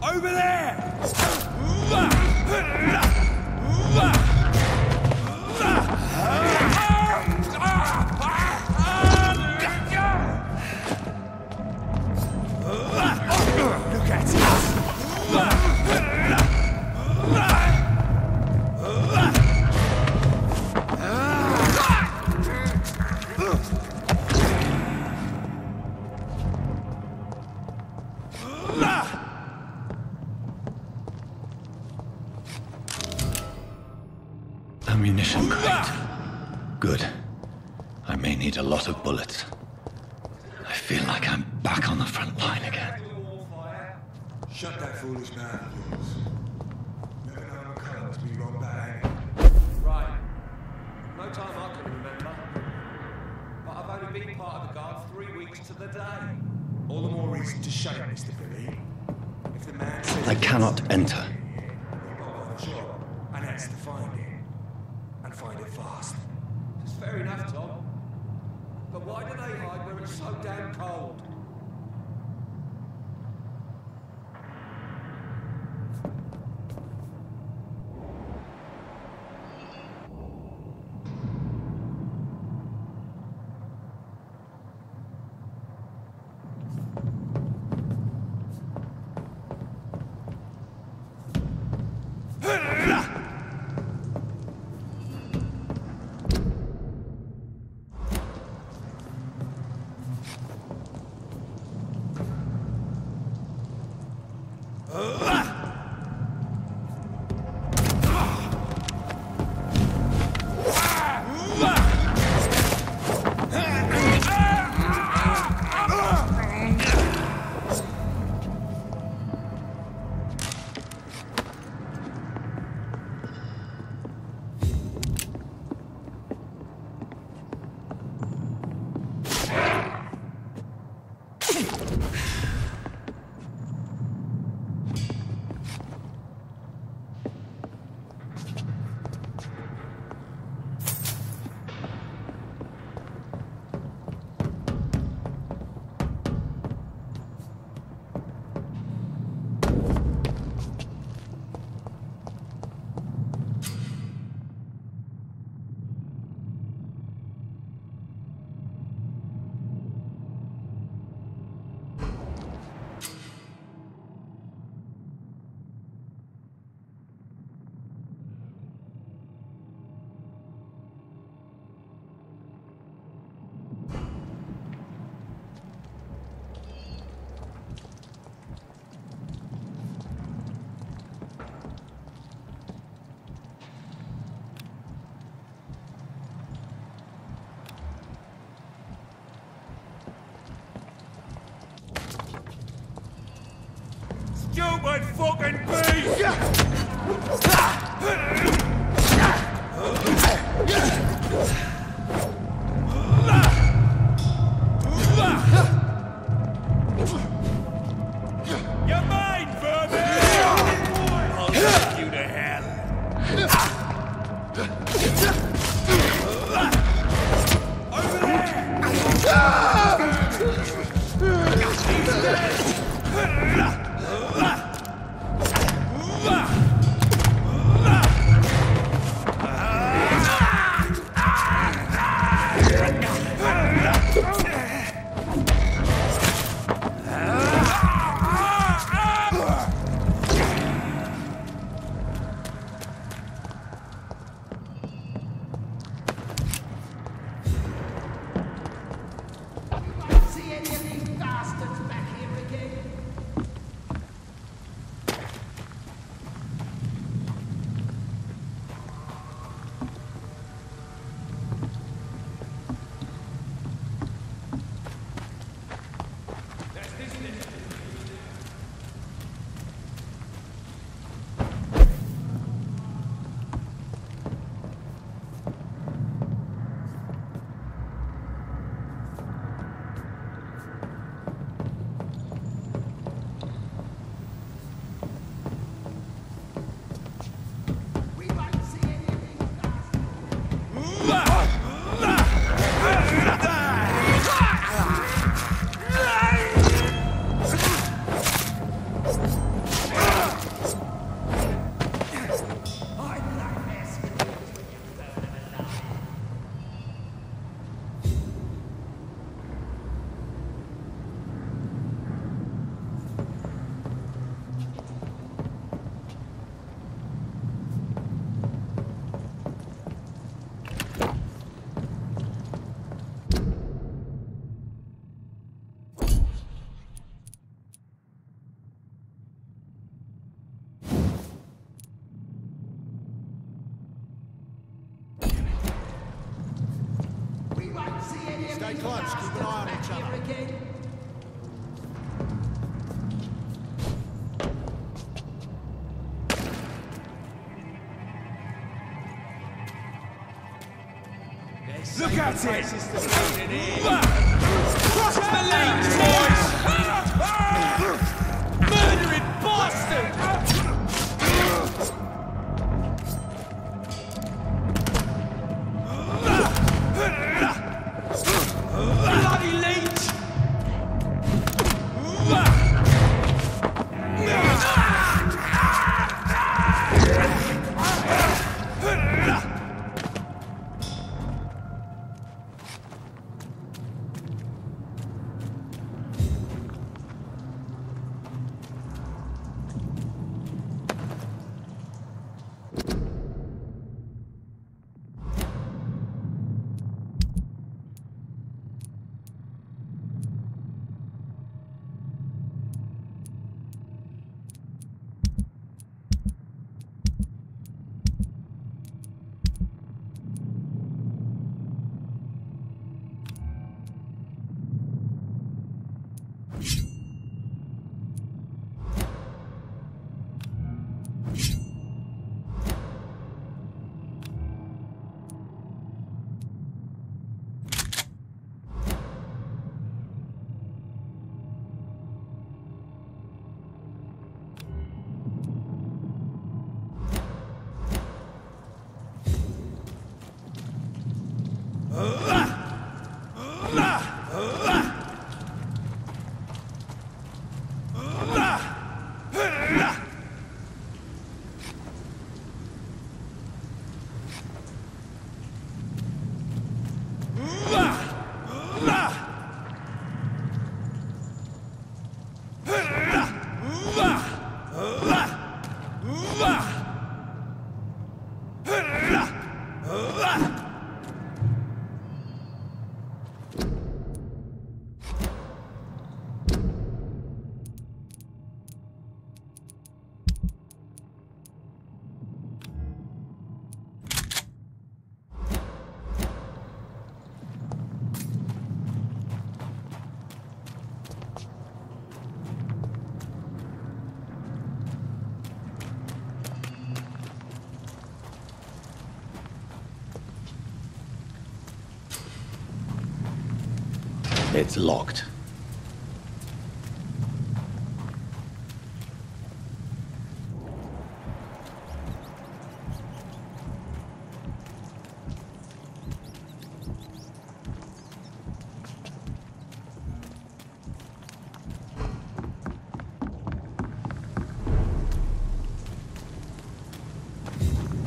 Over there! Look at it! Ammunition crate. Good. I may need a lot of bullets. I feel like I'm back on the front line again. Shut that foolish mouth of yours. Never known a colour to be wrong bad. Right. No time I can remember. But I've only been part of the guard 3 weeks to the day. All the more reason to shut it, Mr. Billy. If the man says... I cannot enter. We've got one job, and that's to find it. And find it fast. It's fair enough, Tom. But why do they hide where it's so damn cold? Stupid fucking beast! You're mine, Vampyr! I'll take you to hell. Over there! See any of these bastards back here again? Stay close, keep an eye on each other. Look at it! Cross the lanes, boys! Murdering bastard! Bloody leech! It's locked.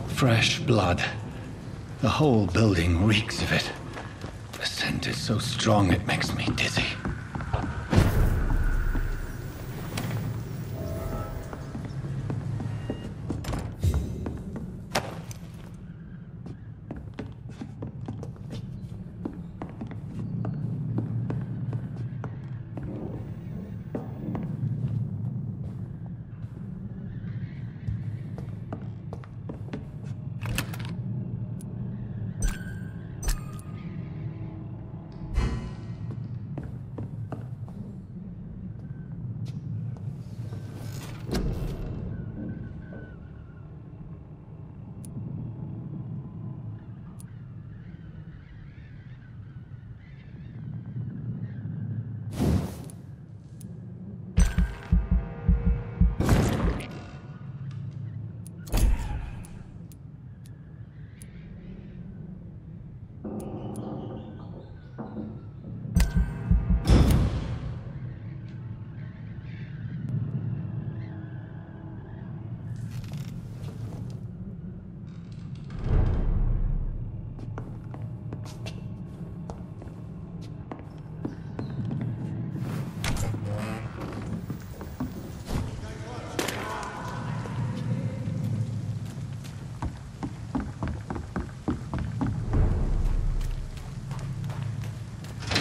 Fresh blood. The whole building reeks of it. The scent is so strong it makes me dizzy.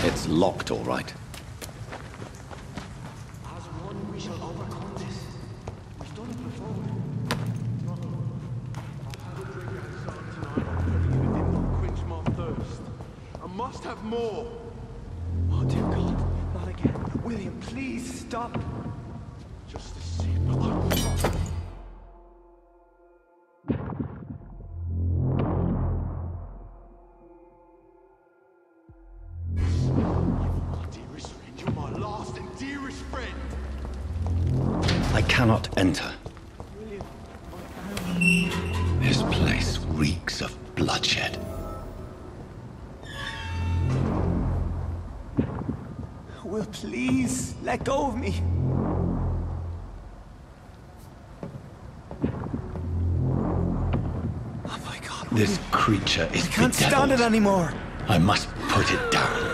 It's locked, all right. As one, we shall overcome this. We've done it before. I've had a drink outside tonight. Hopefully it did not quench my thirst. I must have more. William, please stop. Just the same. I'm sorry. My dearest friend, you're my last and dearest friend. I cannot enter. This place reeks of bloodshed. Will, please let go of me. Oh my God. This creature is I can't stand bedeviled. it anymore. I must put it down.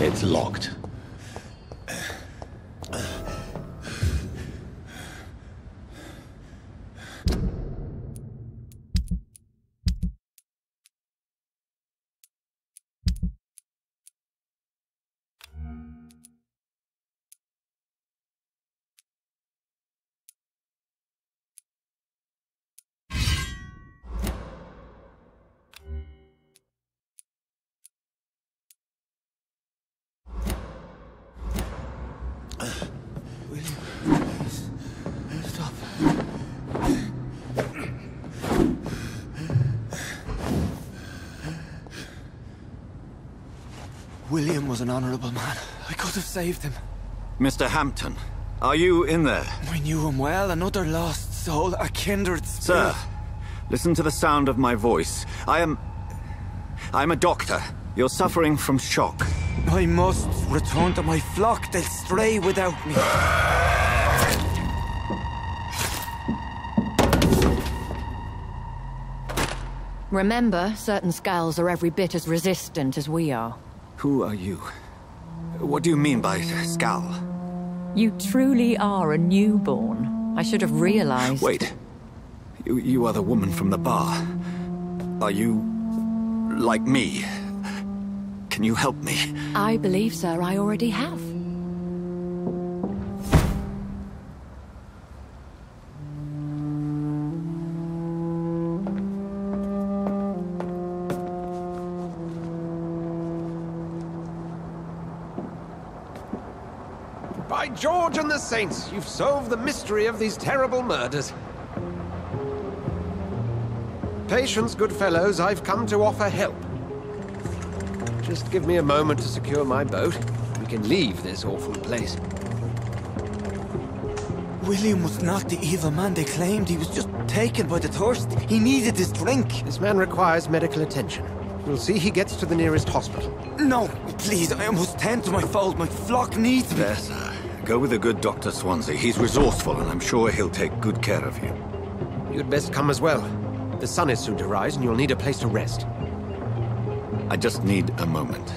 It's locked. William, please stop. William was an honorable man. I could have saved him. Mr. Hampton, are you in there? I knew him well, another lost soul, a kindred spirit. Sir, listen to the sound of my voice. I'm a doctor. You're suffering from shock. I must return to my flock. They'll stray without me. Remember, certain skulls are every bit as resistant as we are. Who are you? What do you mean by skull? You truly are a newborn. I should have realized. Wait. You are the woman from the bar. Are you like me? Can you help me? I believe, sir, I already have. By George and the Saints, you've solved the mystery of these terrible murders. Patience, good fellows, I've come to offer help. Just give me a moment to secure my boat. We can leave this awful place. William was not the evil man they claimed. He was just taken by the thirst. He needed his drink. This man requires medical attention. We'll see he gets to the nearest hospital. No, please, I must tend to my fold. My flock needs me. There, sir. Go with the good Dr. Swansea. He's resourceful, and I'm sure he'll take good care of you. You'd best come as well. The sun is soon to rise, and you'll need a place to rest. I just need a moment.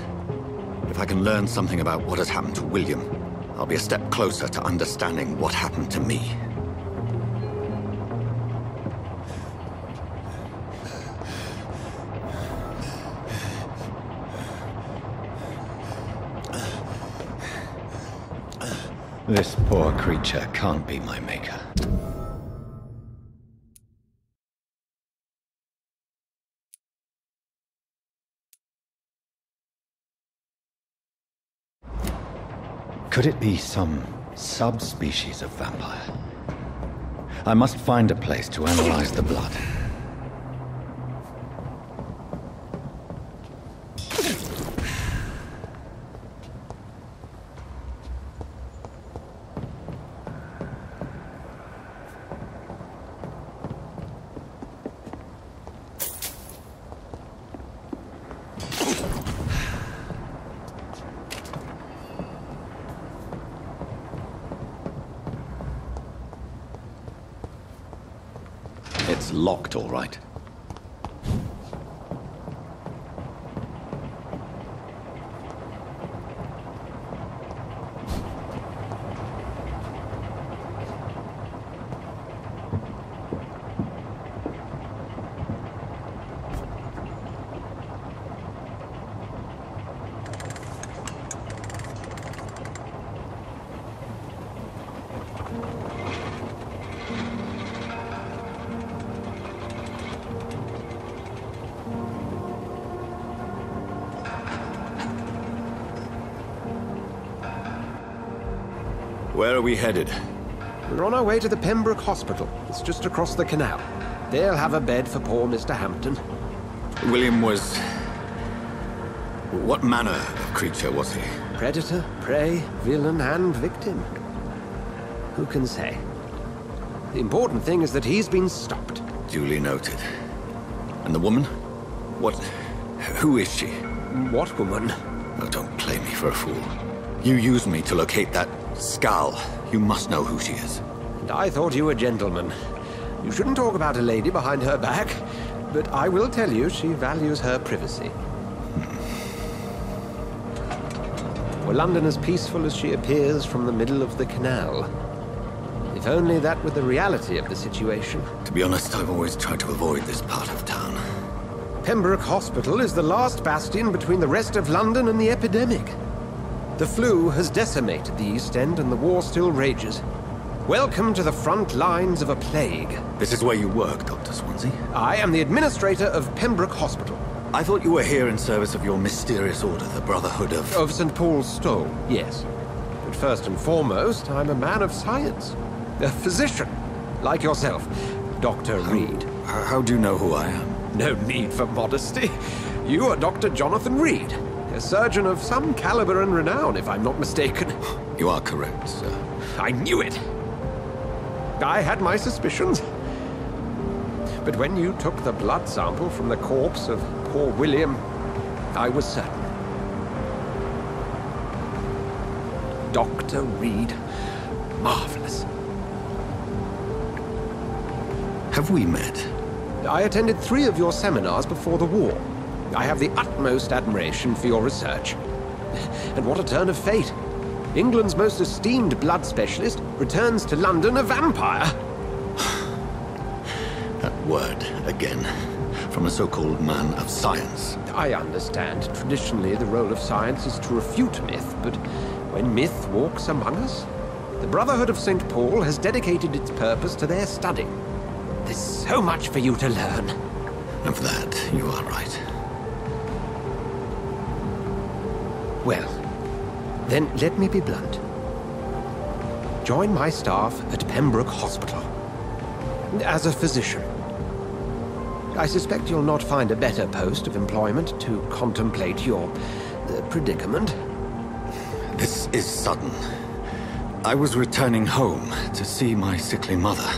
If I can learn something about what has happened to William, I'll be a step closer to understanding what happened to me. This poor creature can't be my maker. Could it be some subspecies of vampire? I must find a place to analyze the blood. It's locked, all right. Where are we headed? We're on our way to the Pembroke Hospital. It's just across the canal. They'll have a bed for poor Mr. Hampton. William was... What manner of creature was he? Predator, prey, villain, and victim. Who can say? The important thing is that he's been stopped. Duly noted. And the woman? What... Who is she? What woman? Oh, don't play me for a fool. You used me to locate that skull. You must know who she is. And I thought you a gentleman. You shouldn't talk about a lady behind her back, but I will tell you she values her privacy. Were London as peaceful as she appears from the middle of the canal? If only that were the reality of the situation. To be honest, I've always tried to avoid this part of town. Pembroke Hospital is the last bastion between the rest of London and the epidemic. The flu has decimated the East End and the war still rages. Welcome to the front lines of a plague. This is where you work, Dr. Swansea? I am the administrator of Pembroke Hospital. I thought you were here in service of your mysterious order, the Brotherhood of... Of St. Paul's Stole, yes. But first and foremost, I'm a man of science. A physician, like yourself, Dr. Reed. How do you know who I am? No need for modesty. You are Dr. Jonathan Reed, a surgeon of some caliber and renown, if I'm not mistaken. You are correct, sir. I knew it! I had my suspicions. But when you took the blood sample from the corpse of poor William, I was certain. Dr. Reed. Marvelous. Have we met? I attended 3 of your seminars before the war. I have the utmost admiration for your research. And what a turn of fate. England's most esteemed blood specialist returns to London a vampire. That word, again. From a so-called man of science. I understand. Traditionally, the role of science is to refute myth, but when myth walks among us, the Brotherhood of St. Paul has dedicated its purpose to their study. There's so much for you to learn. Of that, you are right. Well, then let me be blunt. Join my staff at Pembroke Hospital. As a physician. I suspect you'll not find a better post of employment to contemplate your predicament. This is sudden. I was returning home to see my sickly mother.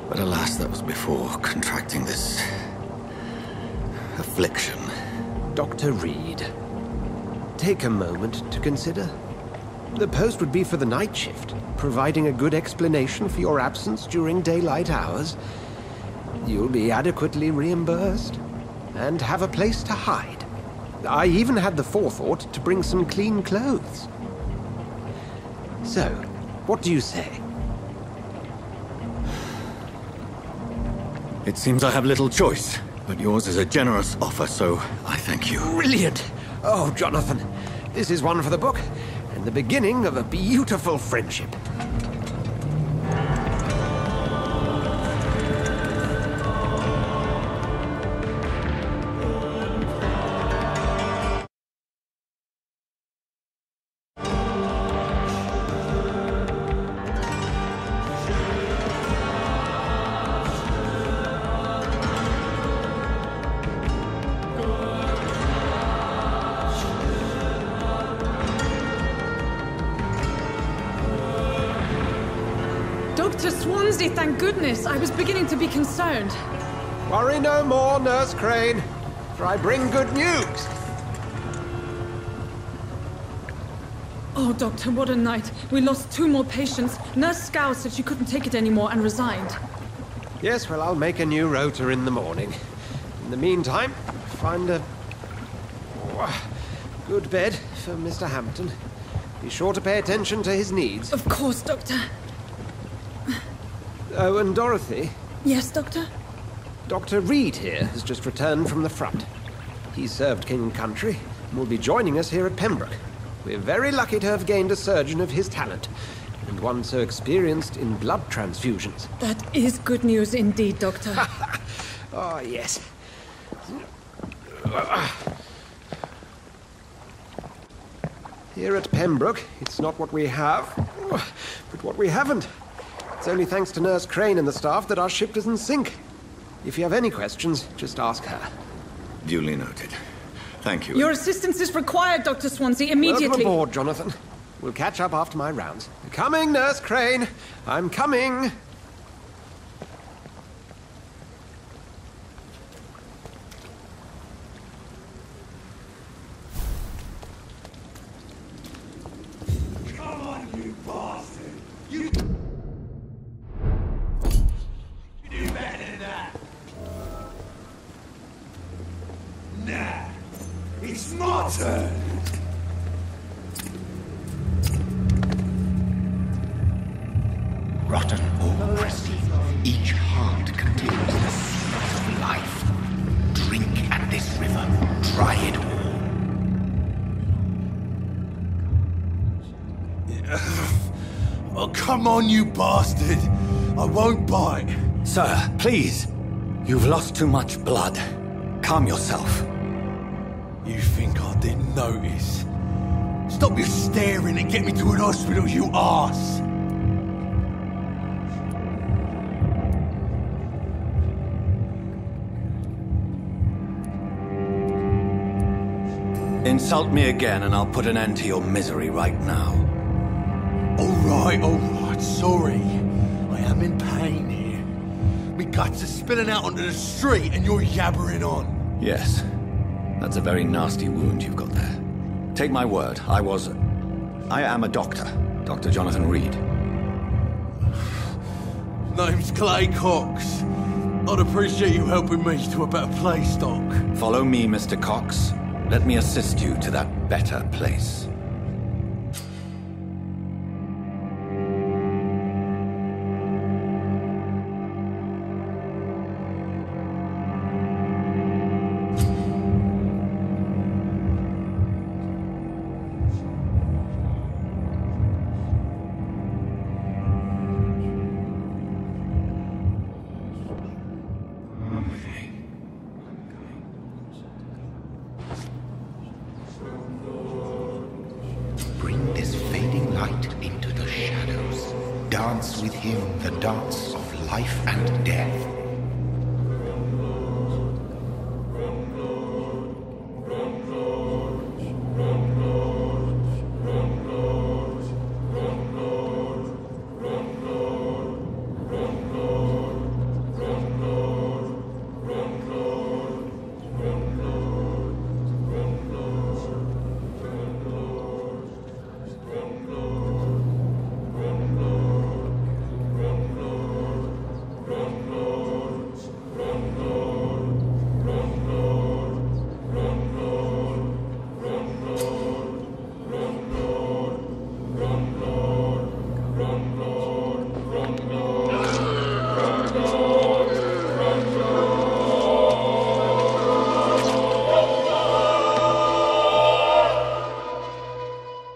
But alas, that was before contracting this... affliction. Dr. Reed, take a moment to consider. The post would be for the night shift, providing a good explanation for your absence during daylight hours. You'll be adequately reimbursed, and have a place to hide. I even had the forethought to bring some clean clothes. So, what do you say? It seems I have little choice, but yours is a generous offer, so I thank you. Brilliant! Oh, Jonathan, this is one for the book, and the beginning of a beautiful friendship. Dr. Swansea, thank goodness. I was beginning to be concerned. Worry no more, Nurse Crane, for I bring good news. Oh, Doctor, what a night. We lost 2 more patients. Nurse Scow said she couldn't take it anymore and resigned. Yes, well, I'll make a new rota in the morning. In the meantime, find a good bed for Mr. Hampton. Be sure to pay attention to his needs. Of course, Doctor. Oh, and Dorothy? Yes, Doctor? Dr. Reed here has just returned from the front. He served King and Country and will be joining us here at Pembroke. We're very lucky to have gained a surgeon of his talent, and one so experienced in blood transfusions. That is good news indeed, Doctor. Oh, yes. Here at Pembroke, it's not what we have, but what we haven't. It's only thanks to Nurse Crane and the staff that our ship doesn't sink. If you have any questions, just ask her. Duly noted. Thank you. Your assistance is required, Dr. Swansea, immediately. Welcome aboard, Jonathan. We'll catch up after my rounds. Coming, Nurse Crane. I'm coming. Come on, you bastard! You do better than that! Nah, it's my turn! Rotten or crusty, each heart contains the seed of life. Drink at this river, try it all. Oh, come on, you bastard! I won't bite! Sir, please. You've lost too much blood. Calm yourself. You think I didn't notice? Stop your staring and get me to an hospital, you arse! Insult me again and I'll put an end to your misery right now. Alright, sorry. I am in pain here. Me guts are spilling out onto the street and you're yabbering on. Yes. That's a very nasty wound you've got there. Take my word, I am a doctor. Dr. Jonathan Reed. Name's Clay Cox. I'd appreciate you helping me to a better place, Doc. Follow me, Mr. Cox. Let me assist you to that better place. Bring this fading light into the shadows. Dance with him the dance of life and death.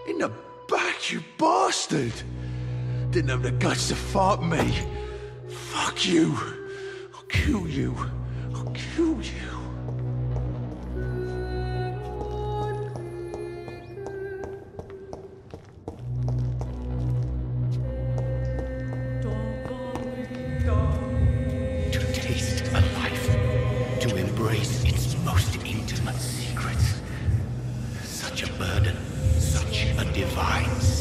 In the back, you bastard! Didn't have the guts to fight me. Fuck you. I'll kill you. I'll kill you. To taste a life, to embrace its most intimate secrets. Such a burden, such a divine sin.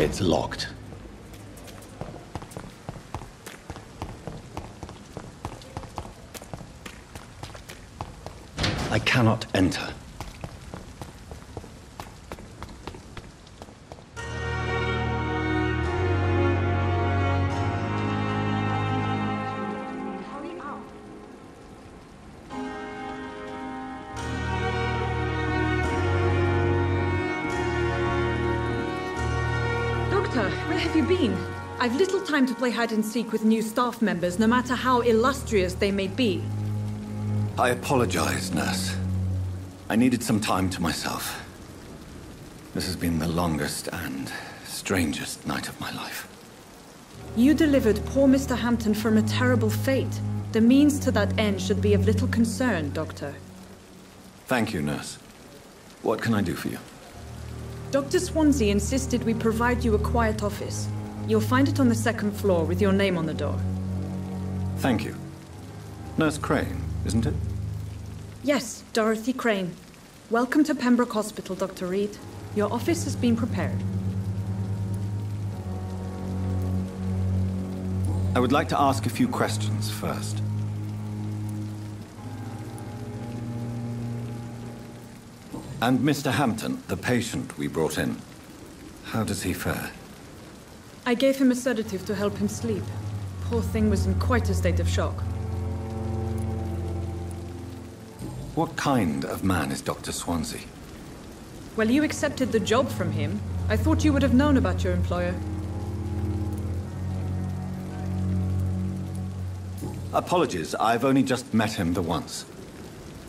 It's locked. I cannot enter. Doctor, where have you been? I've little time to play hide and seek with new staff members, no matter how illustrious they may be. I apologize, nurse. I needed some time to myself. This has been the longest and strangest night of my life. You delivered poor Mr. Hampton from a terrible fate. The means to that end should be of little concern, Doctor. Thank you, nurse. What can I do for you? Dr. Swansea insisted we provide you a quiet office. You'll find it on the second floor with your name on the door. Thank you. Nurse Crane, isn't it? Yes, Dorothy Crane. Welcome to Pembroke Hospital, Dr. Reed. Your office has been prepared. I would like to ask a few questions first. And Mr. Hampton, the patient we brought in, how does he fare? I gave him a sedative to help him sleep. Poor thing was in quite a state of shock. What kind of man is Dr. Swansea? Well, you accepted the job from him. I thought you would have known about your employer. Apologies, I've only just met him the once.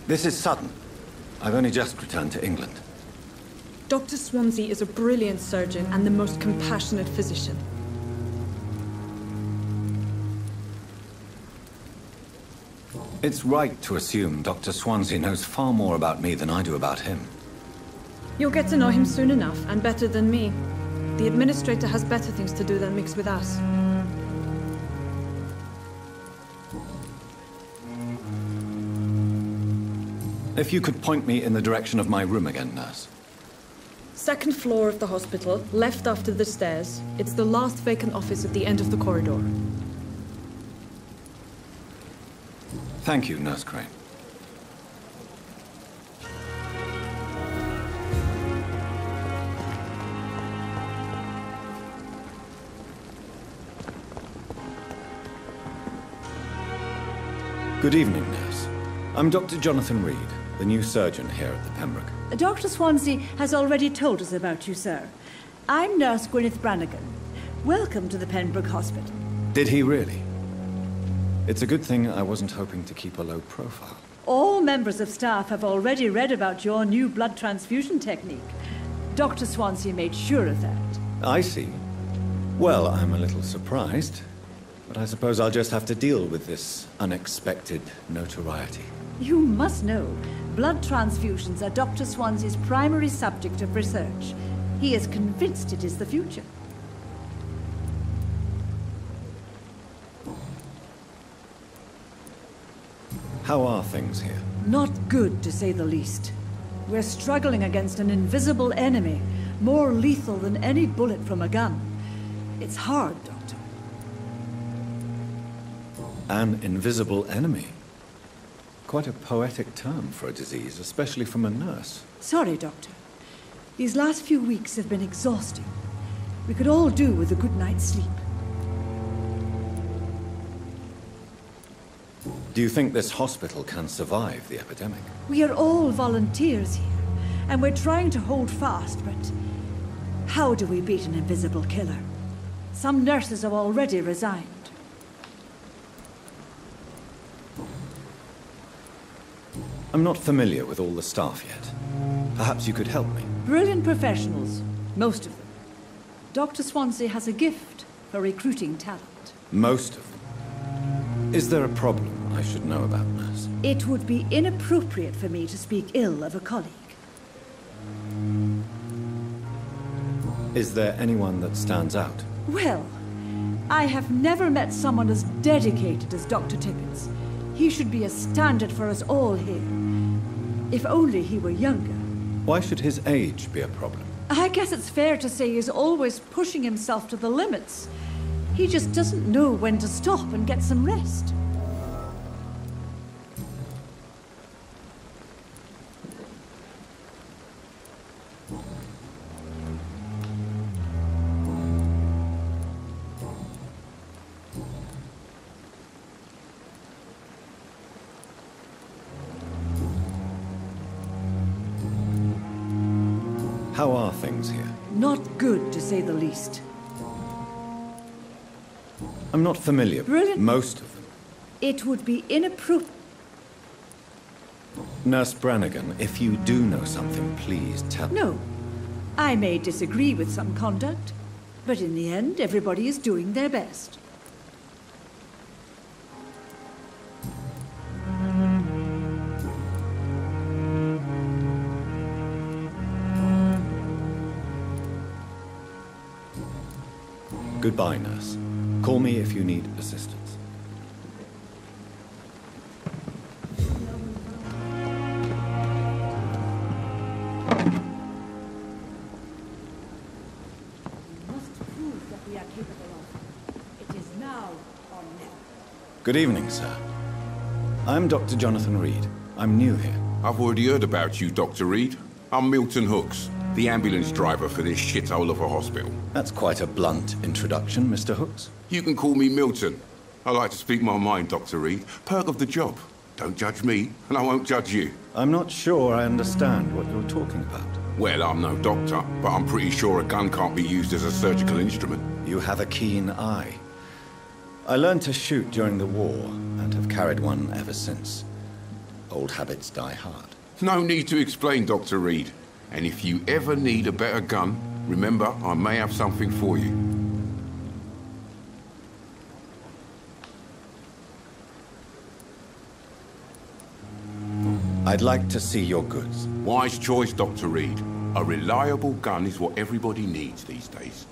This is sudden. I've only just returned to England. Dr. Swansea is a brilliant surgeon and the most compassionate physician. It's right to assume Dr. Swansea knows far more about me than I do about him. You'll get to know him soon enough, and better than me. The administrator has better things to do than mix with us. If you could point me in the direction of my room again, nurse. Second floor of the hospital, left after the stairs. It's the last vacant office at the end of the corridor. Thank you, Nurse Crane. Good evening, nurse. I'm Dr. Jonathan Reed, the new surgeon here at the Pembroke. Dr. Swansea has already told us about you, sir. I'm Nurse Gwyneth Brannigan. Welcome to the Pembroke Hospital. Did he really? It's a good thing I wasn't hoping to keep a low profile. All members of staff have already read about your new blood transfusion technique. Dr. Swansea made sure of that. I see. Well, I'm a little surprised, but I suppose I'll just have to deal with this unexpected notoriety. You must know, blood transfusions are Dr. Swansea's primary subject of research. He is convinced it is the future. How are things here? Not good, to say the least. We're struggling against an invisible enemy, more lethal than any bullet from a gun. It's hard, Doctor. An invisible enemy? Quite a poetic term for a disease, especially from a nurse. Sorry, Doctor. These last few weeks have been exhausting. We could all do with a good night's sleep. Do you think this hospital can survive the epidemic? We are all volunteers here, and we're trying to hold fast, but how do we beat an invisible killer? Some nurses have already resigned. I'm not familiar with all the staff yet. Perhaps you could help me. Brilliant professionals, most of them. Dr. Swansea has a gift for recruiting talent. Most of them. Is there a problem I should know about, nurse? It would be inappropriate for me to speak ill of a colleague. Is there anyone that stands out? Well, I have never met someone as dedicated as Dr. Tippins. He should be a standard for us all here. If only he were younger. Why should his age be a problem? I guess it's fair to say he's always pushing himself to the limits. He just doesn't know when to stop and get some rest. How are things here? Not good, to say the least. I'm not familiar. Brilliant. Most of them. It would be inappropriate. Nurse Brannigan, if you do know something, please tell me. No. I may disagree with some conduct, but in the end, everybody is doing their best. Goodbye, nurse. Call me if you need assistance. Good evening, sir. I'm Dr. Jonathan Reed. I'm new here. I've already heard about you, Dr. Reed. I'm Milton Hooks, the ambulance driver for this shithole of a hospital. That's quite a blunt introduction, Mr. Hooks. You can call me Milton. I like to speak my mind, Dr. Reed. Perk of the job. Don't judge me, and I won't judge you. I'm not sure I understand what you're talking about. Well, I'm no doctor, but I'm pretty sure a gun can't be used as a surgical instrument. You have a keen eye. I learned to shoot during the war, and have carried one ever since. Old habits die hard. No need to explain, Dr. Reed. And if you ever need a better gun, remember, I may have something for you. I'd like to see your goods. Wise choice, Dr. Reed. A reliable gun is what everybody needs these days.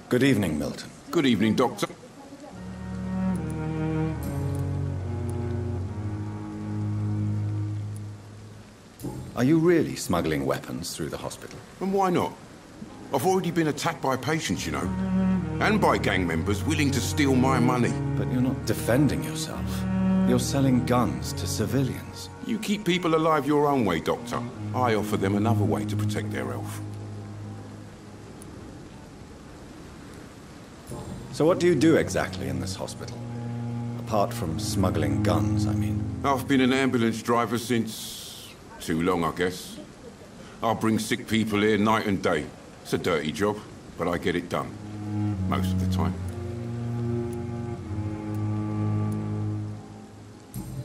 Good evening, Milton. Good evening, Doctor. Are you really smuggling weapons through the hospital? And why not? I've already been attacked by patients, you know. And by gang members willing to steal my money. But you're not defending yourself. You're selling guns to civilians. You keep people alive your own way, Doctor. I offer them another way to protect their health. So what do you do exactly in this hospital? Apart from smuggling guns, I mean. I've been an ambulance driver since... too long, I guess. I bring sick people here night and day. It's a dirty job, but I get it done. Most of the time.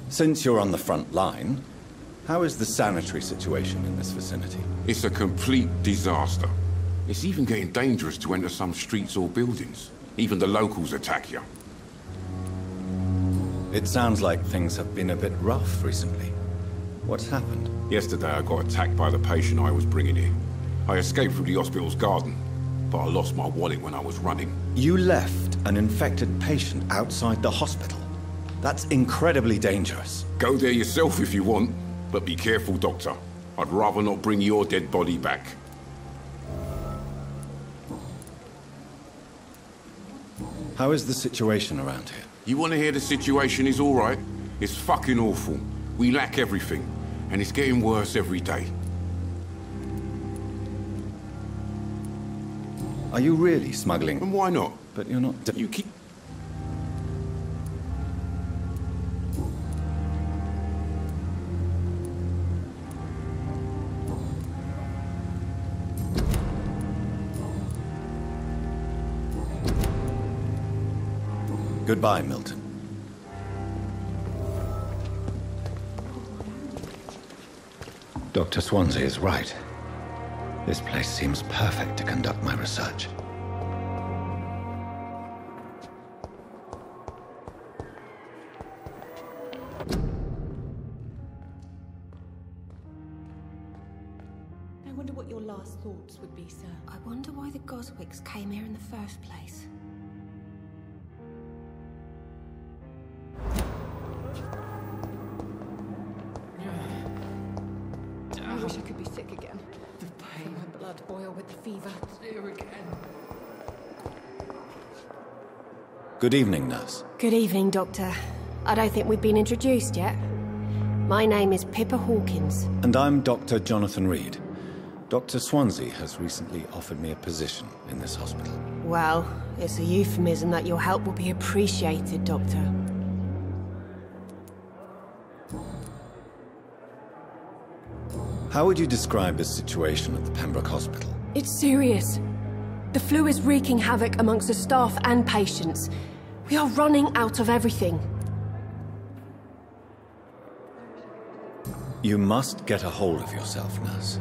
Since you're on the front line, how is the sanitary situation in this vicinity? It's a complete disaster. It's even getting dangerous to enter some streets or buildings. Even the locals attack you. It sounds like things have been a bit rough recently. What's happened? Yesterday I got attacked by the patient I was bringing in. I escaped through the hospital's garden, but I lost my wallet when I was running. You left an infected patient outside the hospital? That's incredibly dangerous. Go there yourself if you want, but be careful, Doctor. I'd rather not bring your dead body back. How is the situation around here? You want to hear the situation is all right? It's fucking awful. We lack everything, and it's getting worse every day. Are you really smuggling? And why not? But you're not... You keep... Goodbye, Milton. Dr. Swansea is right. This place seems perfect to conduct my research. I wonder what your last thoughts would be, sir. I wonder why the Goswicks came here in the first place. I wish I could be sick again. The pain. My blood boil with the fever. Here again. Good evening, nurse. Good evening, Doctor. I don't think we've been introduced yet. My name is Pippa Hawkins. And I'm Dr. Jonathan Reed. Dr. Swansea has recently offered me a position in this hospital. Well, it's a euphemism that your help will be appreciated, Doctor. How would you describe the situation at the Pembroke Hospital? It's serious. The flu is wreaking havoc amongst the staff and patients. We are running out of everything. You must get a hold of yourself, nurse.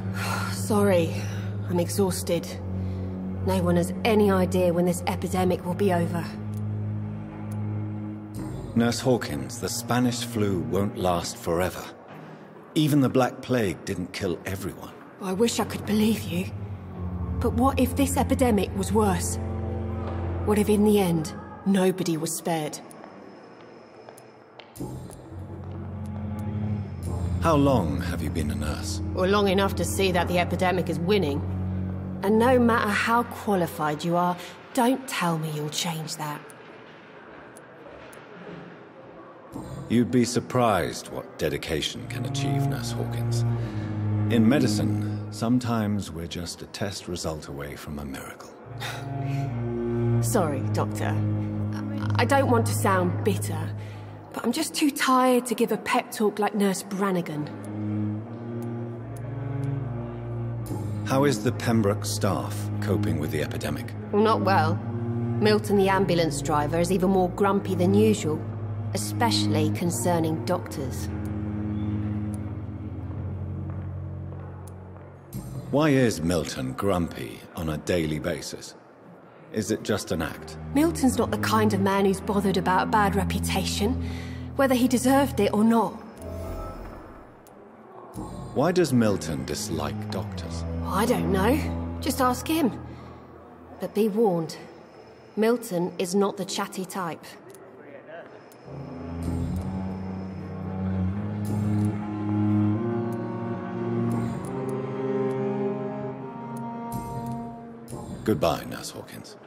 Sorry, I'm exhausted. No one has any idea when this epidemic will be over. Nurse Hawkins, the Spanish flu won't last forever. Even the Black Plague didn't kill everyone. I wish I could believe you. But what if this epidemic was worse? What if in the end, nobody was spared? How long have you been a nurse? Well, long enough to see that the epidemic is winning. And no matter how qualified you are, don't tell me you'll change that. You'd be surprised what dedication can achieve, Nurse Hawkins. In medicine, sometimes we're just a test result away from a miracle. Sorry, Doctor. I don't want to sound bitter, but I'm just too tired to give a pep talk like Nurse Brannigan. How is the Pembroke staff coping with the epidemic? Well, not well. Milton, the ambulance driver, is even more grumpy than usual, especially concerning doctors. Why is Milton grumpy on a daily basis? Is it just an act? Milton's not the kind of man who's bothered about a bad reputation, whether he deserved it or not. Why does Milton dislike doctors? I don't know. Just ask him. But be warned, Milton is not the chatty type. Goodbye, Nurse Hawkins.